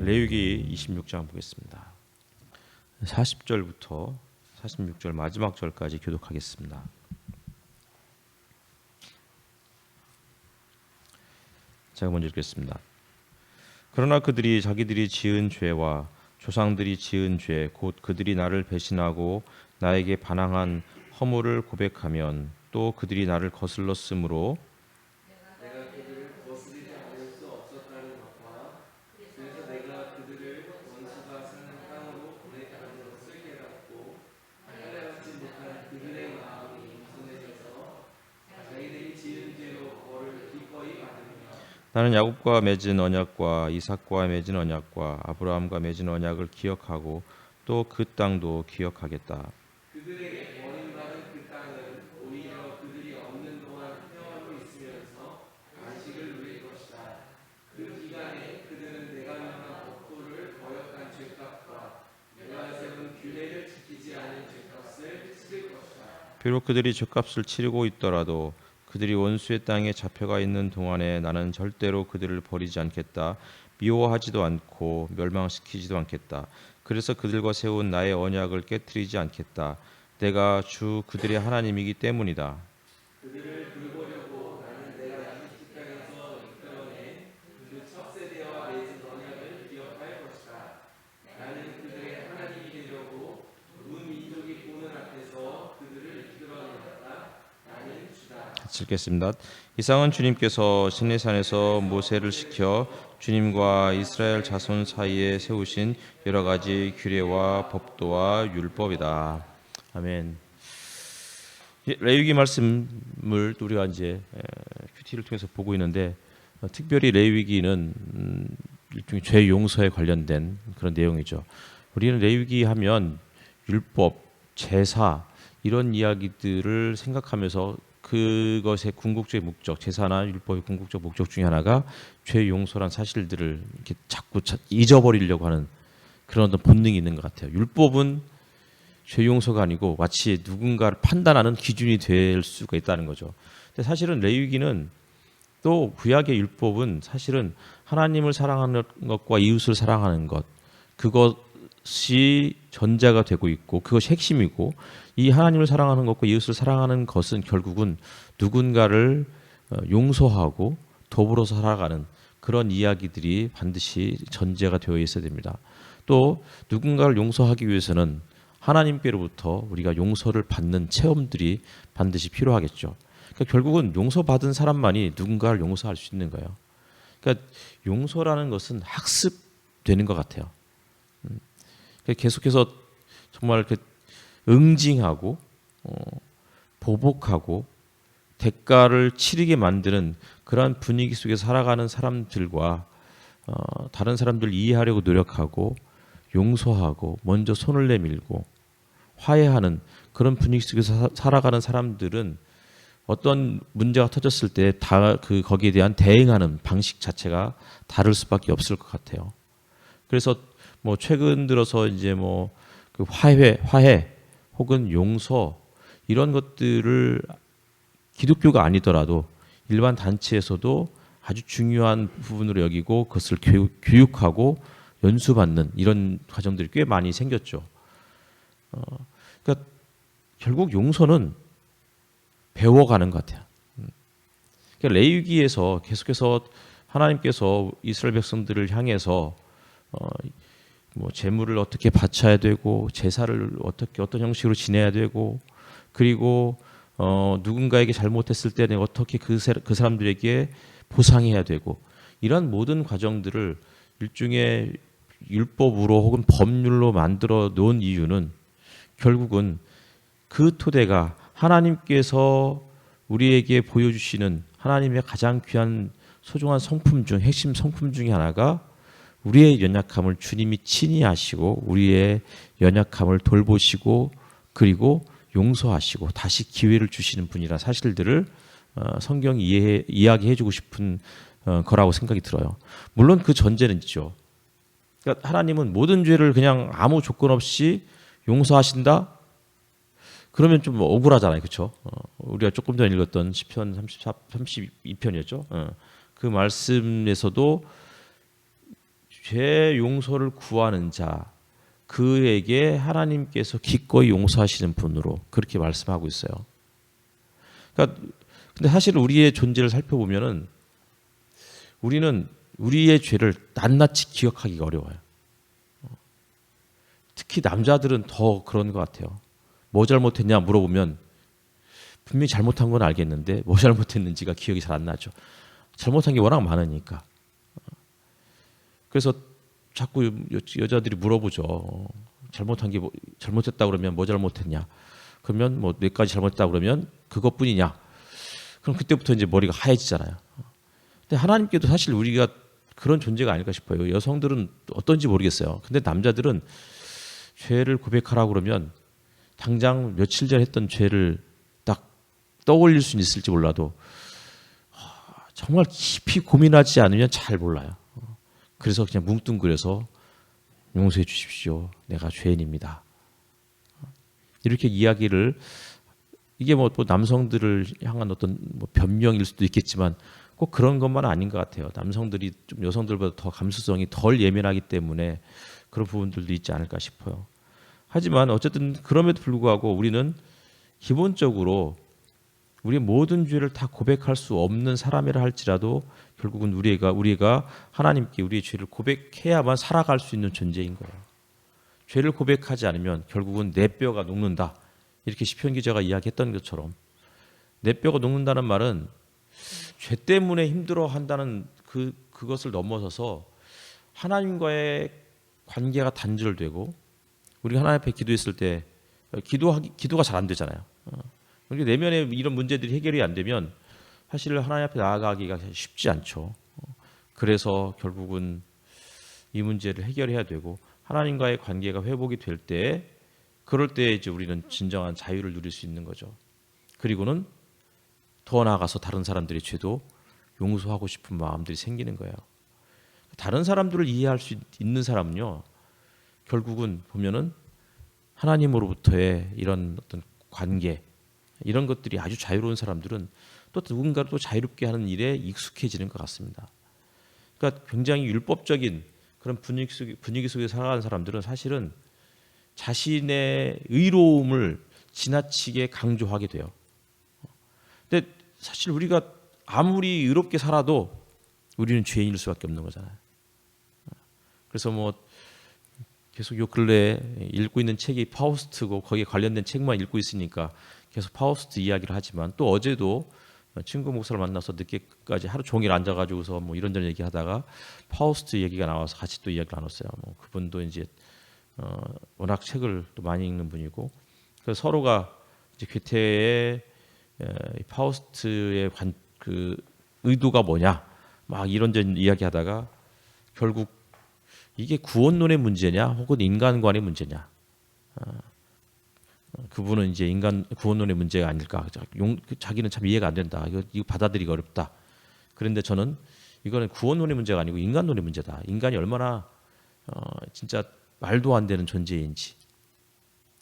레위기 26장 보겠습니다. 40절부터 46절 마지막 절까지 교독하겠습니다. 제가 먼저 읽겠습니다. 그러나 그들이 자기들이 지은 죄와 조상들이 지은 죄 곧 그들이 나를 배신하고 나에게 반항한 허물을 고백하면 또 그들이 나를 거슬렀으므로 내가 그들을 거스르지 않을 수 없었다는 것과 그래서 내가 그들을 원수가 사는 땅으로 보냈다는 것을 깨닫고 깨달지 못한 그들의 마음이 겸손해져서 자기들이 지은 죄로 벌을 기꺼이 받으며 나는 야곱과 맺은 언약과 이삭과 맺은 언약과 아브라함과 맺은 언약을 기억하고 또 그 땅도 기억하겠다. 그들에게 버림받은 그 땅은 오히려 그들이 없는 동안 평화로 있으면서 안식을 누릴 것이다. 그 기간에 그들은 내가 명한 법도를 거역한 죄값과 내가 세운 규례를 지키지 않은 죄값을 치를 것이다. 비록 그들이 죄값을 치르고 있더라도 그들이 원수의 땅에 잡혀가 있는 동안에 나는 절대로 그들을 버리지 않겠다. 미워하지도 않고 멸망시키지도 않겠다. 그래서 그들과 세운 나의 언약을 깨뜨리지 않겠다. 내가 주 그들의 하나님이기 때문이다. 그들을 돌보려고 나는 내가 이집트 땅에서 이끌어낸 그 첫 세대와 맺은 언약을 기억할 것이다. 나는 그들의 하나님이 되려고 문 민족이 보는 앞에서 그들을 이끌어내었다. 나는 주다. 같이 읽겠습니다. 이상은 주님께서 시내산에서 모세를 시켜 주님과 이스라엘 자손 사이에 세우신 여러 가지 규례와 법도와 율법이다. 아멘. 레위기 말씀을 우리가 이제 큐티를 통해서 보고 있는데 특별히 레위기는 일종의 죄 용서에 관련된 그런 내용이죠. 우리는 레위기 하면 율법, 제사 이런 이야기들을 생각하면서 그것의 궁극적인 목적, 제사나 율법의 궁극적 목적 중에 하나가 죄 용서란 사실들을 이렇게 자꾸 잊어버리려고 하는 그런 어떤 본능이 있는 것 같아요. 율법은 죄 용서가 아니고 마치 누군가를 판단하는 기준이 될 수가 있다는 거죠. 근데 사실은 레위기는 또 구약의 율법은 사실은 하나님을 사랑하는 것과 이웃을 사랑하는 것 그것이 전제가 되고 있고 그것이 핵심이고 이 하나님을 사랑하는 것과 이웃을 사랑하는 것은 결국은 누군가를 용서하고 더불어서 살아가는 그런 이야기들이 반드시 전제가 되어 있어야 됩니다. 또 누군가를 용서하기 위해서는 하나님께로부터 우리가 용서를 받는 체험들이 반드시 필요하겠죠. 그러니까 결국은 용서받은 사람만이 누군가를 용서할 수 있는 거예요. 그러니까 용서라는 것은 학습되는 것 같아요. 계속해서 정말 응징하고 보복하고 대가를 치르게 만드는 그러한 분위기 속에서 살아가는 사람들과 다른 사람들을 이해하려고 노력하고 용서하고 먼저 손을 내밀고 화해하는 그런 분위기 속에서 살아가는 사람들은 어떤 문제가 터졌을 때 다 거기에 대한 대응하는 방식 자체가 다를 수밖에 없을 것 같아요. 그래서 뭐 최근 들어서 이제 뭐 그 화해 혹은 용서 이런 것들을 기독교가 아니더라도 일반 단체에서도 아주 중요한 부분으로 여기고 그것을 교육하고 연수받는 이런 과정들이 꽤 많이 생겼죠. 그러니까 결국 용서는 배워가는 것 같아요. 그러니까 레위기에서 계속해서 하나님께서 이스라엘 백성들을 향해서 뭐 제물을 어떻게 바쳐야 되고 제사를 어떤 형식으로 지내야 되고 그리고 누군가에게 잘못했을 때는 어떻게 그 사람들에게 보상해야 되고 이런 모든 과정들을 일종의 율법으로 혹은 법률로 만들어 놓은 이유는 결국은 그 토대가 하나님께서 우리에게 보여주시는 하나님의 가장 귀한 소중한 성품 중 핵심 성품 중에 하나가 우리의 연약함을 주님이 친히 아시고 우리의 연약함을 돌보시고 그리고 용서하시고 다시 기회를 주시는 분이라는 사실들을 성경이 이야기해주고 싶은 거라고 생각이 들어요. 물론 그 전제는 있죠. 그러니까 하나님은 모든 죄를 그냥 아무 조건 없이 용서하신다? 그러면 좀 억울하잖아요. 그렇죠? 우리가 조금 전에 읽었던 시편 32편이었죠. 그 말씀에서도 죄 용서를 구하는 자, 그에게 하나님께서 기꺼이 용서하시는 분으로 그렇게 말씀하고 있어요. 그러니까 근데 사실 우리의 존재를 살펴보면은 우리는 우리의 죄를 낱낱이 기억하기가 어려워요. 특히 남자들은 더 그런 것 같아요. 뭐 잘못했냐 물어보면 분명히 잘못한 건 알겠는데 뭐 잘못했는지가 기억이 잘 안 나죠. 잘못한 게 워낙 많으니까. 그래서 자꾸 여자들이 물어보죠. 잘못한 게 잘못했다 그러면 뭐 잘못했냐? 그러면 뭐 몇 가지 잘못했다 그러면 그것뿐이냐? 그럼 그때부터 이제 머리가 하얘지잖아요. 근데 하나님께도 사실 우리가 그런 존재가 아닐까 싶어요. 여성들은 어떤지 모르겠어요. 근데 남자들은 죄를 고백하라고 그러면 당장 며칠 전에 했던 죄를 딱 떠올릴 수는 있을지 몰라도 정말 깊이 고민하지 않으면 잘 몰라요. 그래서 그냥 뭉뚱그려서 용서해 주십시오. 내가 죄인입니다. 이렇게 이야기를 이게 뭐 남성들을 향한 어떤 뭐 변명일 수도 있겠지만 꼭 그런 것만 아닌 것 같아요. 남성들이 좀 여성들보다 더 감수성이 덜 예민하기 때문에 그런 부분들도 있지 않을까 싶어요. 하지만 어쨌든 그럼에도 불구하고 우리는 기본적으로 우리의 모든 죄를 다 고백할 수 없는 사람이라 할지라도 결국은 우리가 하나님께 우리의 죄를 고백해야만 살아갈 수 있는 존재인 거예요. 죄를 고백하지 않으면 결국은 내 뼈가 녹는다. 이렇게 시편 기자가 이야기했던 것처럼 내 뼈가 녹는다는 말은 죄 때문에 힘들어한다는 그것을 넘어서서 하나님과의 관계가 단절되고 우리가 하나님 앞에 기도했을 때 기도가 잘 안 되잖아요. 우리 내면에 이런 문제들이 해결이 안 되면 사실 하나님 앞에 나아가기가 쉽지 않죠. 그래서 결국은 이 문제를 해결해야 되고 하나님과의 관계가 회복이 될 때 그럴 때 이제 우리는 진정한 자유를 누릴 수 있는 거죠. 그리고는 더 나아가서 다른 사람들의 죄도 용서하고 싶은 마음들이 생기는 거예요. 다른 사람들을 이해할 수 있는 사람은요. 결국은 보면은 하나님으로부터의 이런 어떤 관계 이런 것들이 아주 자유로운 사람들은 또 누군가를 또 자유롭게 하는 일에 익숙해지는 것 같습니다. 그러니까 굉장히 율법적인 그런 분위기 속에 살아가는 사람들은 사실은 자신의 의로움을 지나치게 강조하게 돼요. 근데 사실 우리가 아무리 의롭게 살아도 우리는 죄인일 수밖에 없는 거잖아요. 그래서 뭐 계속 요 근래에 읽고 있는 책이 파우스트고 거기에 관련된 책만 읽고 있으니까 계속 파우스트 이야기를 하지만 또 어제도 친구 목사를 만나서 늦게까지 하루 종일 앉아가지고서 뭐 이런저런 얘기하다가 파우스트 얘기가 나와서 같이 또 이야기를 나눴어요. 뭐 그분도 이제 워낙 책을 또 많이 읽는 분이고 그래서 서로가 이제 괴테의 파우스트의 그 의도가 뭐냐 막 이런저런 이야기하다가 결국 이게 구원론의 문제냐 혹은 인간관의 문제냐 그분은 이제 인간 구원론의 문제가 아닐까 자기는 참 이해가 안 된다 이거 받아들이기 어렵다 그런데 저는 이거는 구원론의 문제가 아니고 인간론의 문제다 인간이 얼마나 진짜 말도 안 되는 존재인지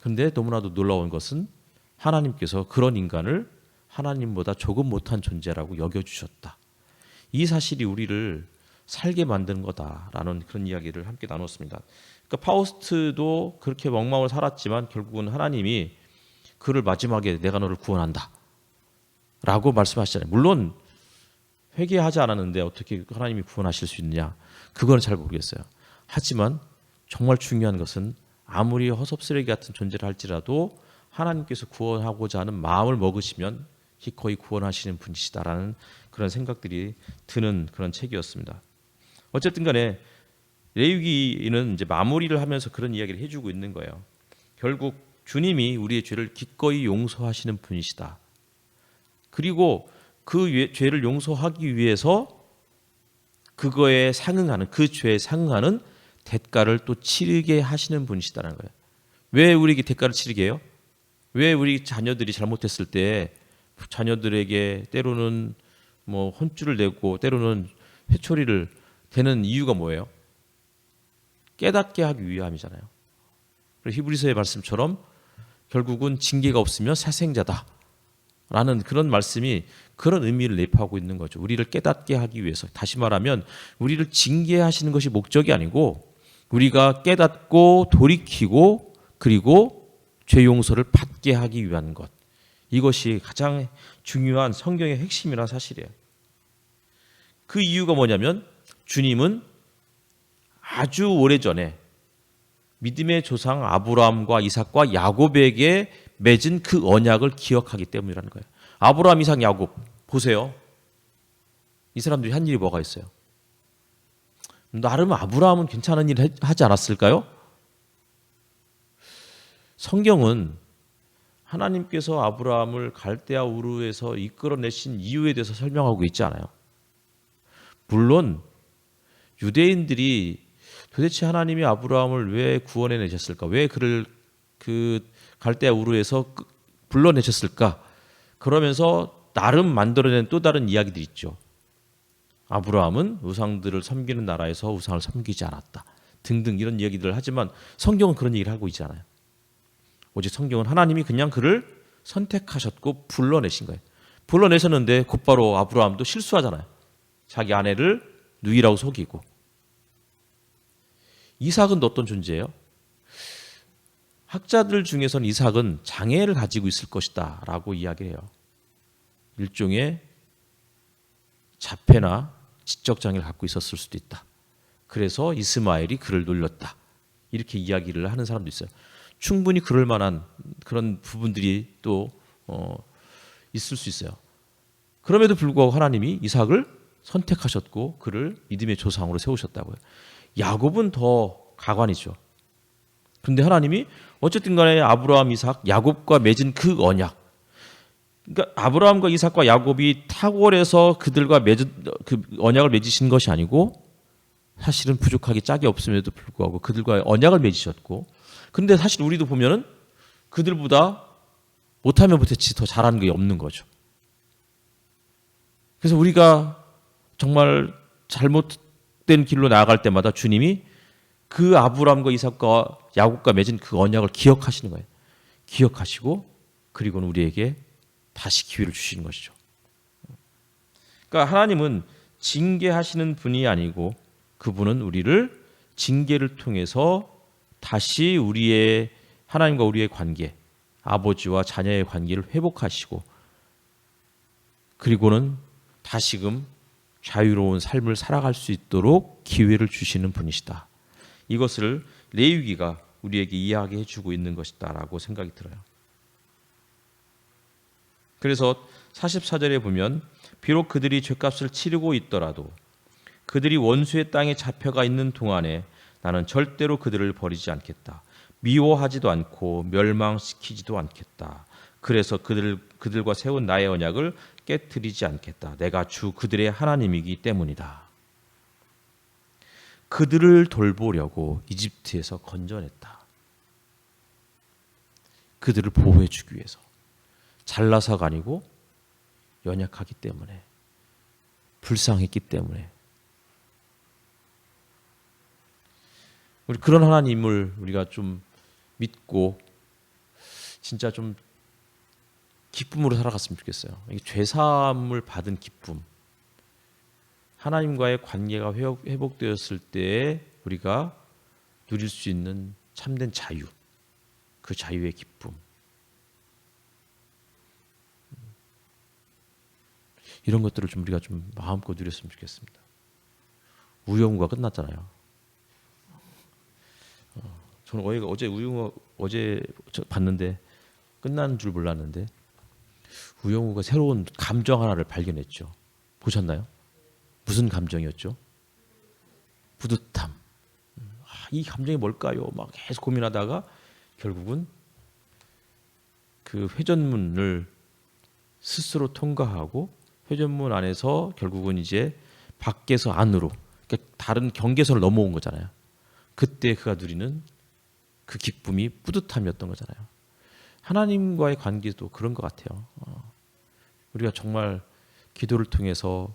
그런데 너무나도 놀라운 것은 하나님께서 그런 인간을 하나님보다 조금 못한 존재라고 여겨주셨다 이 사실이 우리를 살게 만드는 거다라는 그런 이야기를 함께 나눴습니다. 그러니까 파우스트도 그렇게 멍망을 살았지만 결국은 하나님이 그를 마지막에 내가 너를 구원한다 라고 말씀하시잖아요. 물론 회개하지 않았는데 어떻게 하나님이 구원하실 수 있느냐 그건 잘 모르겠어요. 하지만 정말 중요한 것은 아무리 허섭쓰레기 같은 존재를 할지라도 하나님께서 구원하고자 하는 마음을 먹으시면 기꺼이 구원하시는 분이시다라는 그런 생각들이 드는 그런 책이었습니다. 어쨌든 간에 레위기는 이제 마무리를 하면서 그런 이야기를 해주고 있는 거예요. 결국 주님이 우리의 죄를 기꺼이 용서하시는 분이시다. 그리고 그 죄를 용서하기 위해서 그거에 상응하는 그 죄에 상응하는 대가를 또 치르게 하시는 분이시다는 거예요. 왜 우리에게 대가를 치르게 해요? 왜 우리 자녀들이 잘못했을 때 자녀들에게 때로는 뭐 혼쭐을 내고 때로는 회초리를 대는 이유가 뭐예요? 깨닫게 하기 위함이잖아요. 그래서 히브리서의 말씀처럼 결국은 징계가 없으면 살생자다. 라는 그런 말씀이 그런 의미를 내포하고 있는 거죠. 우리를 깨닫게 하기 위해서. 다시 말하면 우리를 징계하시는 것이 목적이 아니고 우리가 깨닫고 돌이키고 그리고 죄 용서를 받게 하기 위한 것. 이것이 가장 중요한 성경의 핵심이라 사실이에요. 그 이유가 뭐냐면 주님은 아주 오래전에 믿음의 조상 아브라함과 이삭과 야곱에게 맺은 그 언약을 기억하기 때문이라는 거예요. 아브라함, 이삭, 야곱 보세요. 이 사람들이 한 일이 뭐가 있어요? 나름 아브라함은 괜찮은 일을 하지 않았을까요? 성경은 하나님께서 아브라함을 갈대아 우르에서 이끌어내신 이유에 대해서 설명하고 있지 않아요. 물론 유대인들이 도대체 하나님이 아브라함을 왜 구원해 내셨을까? 왜 그를 그 갈대아 우르에서 불러내셨을까? 그러면서 나름 만들어낸 또 다른 이야기들이 있죠. 아브라함은 우상들을 섬기는 나라에서 우상을 섬기지 않았다. 등등 이런 이야기들을 하지만 성경은 그런 얘기를 하고 있지 않아요. 오직 성경은 하나님이 그냥 그를 선택하셨고 불러내신 거예요. 불러내셨는데 곧바로 아브라함도 실수하잖아요. 자기 아내를 누이라고 속이고. 이삭은 어떤 존재예요? 학자들 중에서는 이삭은 장애를 가지고 있을 것이다 라고 이야기해요. 일종의 자폐나 지적 장애를 갖고 있었을 수도 있다. 그래서 이스마엘이 그를 놀렸다. 이렇게 이야기를 하는 사람도 있어요. 충분히 그럴 만한 그런 부분들이 또 있을 수 있어요. 그럼에도 불구하고 하나님이 이삭을 선택하셨고 그를 믿음의 조상으로 세우셨다고요. 야곱은 더 가관이죠. 그런데 하나님이 어쨌든 간에 아브라함, 이삭, 야곱과 맺은 그 언약. 그러니까 아브라함과 이삭과 야곱이 탁월해서 그들과 맺은 그 언약을 맺으신 것이 아니고 사실은 부족하기 짝이 없음에도 불구하고 그들과 언약을 맺으셨고 그런데 사실 우리도 보면은 그들보다 못하면 못했지 더 잘하는 게 없는 거죠. 그래서 우리가 정말 잘못된 길로 나아갈 때마다 주님이 그 아브라함과 이삭과 야곱과 맺은 그 언약을 기억하시는 거예요. 기억하시고 그리고는 우리에게 다시 기회를 주시는 것이죠. 그러니까 하나님은 징계하시는 분이 아니고 그분은 우리를 징계를 통해서 다시 우리의 하나님과 우리의 관계, 아버지와 자녀의 관계를 회복하시고 그리고는 다시금 자유로운 삶을 살아갈 수 있도록 기회를 주시는 분이시다. 이것을 레위기가 우리에게 이야기해 주고 있는 것이다라고 생각이 들어요. 그래서 44절에 보면 비록 그들이 죄값을 치르고 있더라도 그들이 원수의 땅에 잡혀가 있는 동안에 나는 절대로 그들을 버리지 않겠다. 미워하지도 않고 멸망시키지도 않겠다. 그래서 그들과 세운 나의 언약을 깨뜨리지 않겠다. 내가 주 그들의 하나님이기 때문이다. 그들을 돌보려고 이집트에서 건져냈다. 그들을 보호해 주기 위해서. 잘나서가 아니고 연약하기 때문에 불쌍했기 때문에 우리 그런 하나님을 우리가 좀 믿고 진짜 좀 기쁨으로 살아갔으면 좋겠어요. 이게 죄사함을 받은 기쁨, 하나님과의 관계가 회복되었을 때 우리가 누릴 수 있는 참된 자유, 그 자유의 기쁨. 이런 것들을 좀 우리가 좀 마음껏 누렸으면 좋겠습니다. 우영우가 끝났잖아요. 저는 어제 우영우 봤는데 끝난 줄 몰랐는데 우영우가 새로운 감정 하나를 발견했죠. 보셨나요? 무슨 감정이었죠? 뿌듯함. 이 감정이 뭘까요? 막 계속 고민하다가 결국은 그 회전문을 스스로 통과하고 회전문 안에서 결국은 이제 밖에서 안으로 그러니까 다른 경계선을 넘어온 거잖아요. 그때 그가 누리는 그 기쁨이 뿌듯함이었던 거잖아요. 하나님과의 관계도 그런 것 같아요. 우리가 정말 기도를 통해서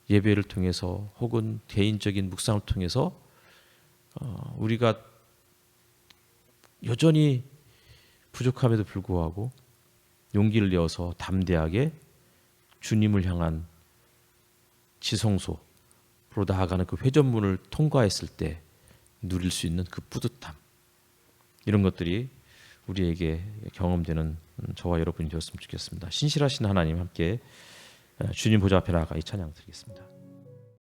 예배를 통해서 혹은 개인적인 묵상을 통해서 우리가 여전히 부족함에도 불구하고 용기를 내어서 담대하게 주님을 향한 지성소로 나아가는 그 회전문을 통과했을 때 누릴 수 있는 그 뿌듯함, 이런 것들이 우리에게 경험되는 저와 여러분이 되었으면 좋겠습니다. 신실하신 하나님, 함께 주님 보좌 앞에 나아가 이 찬양 드리겠습니다.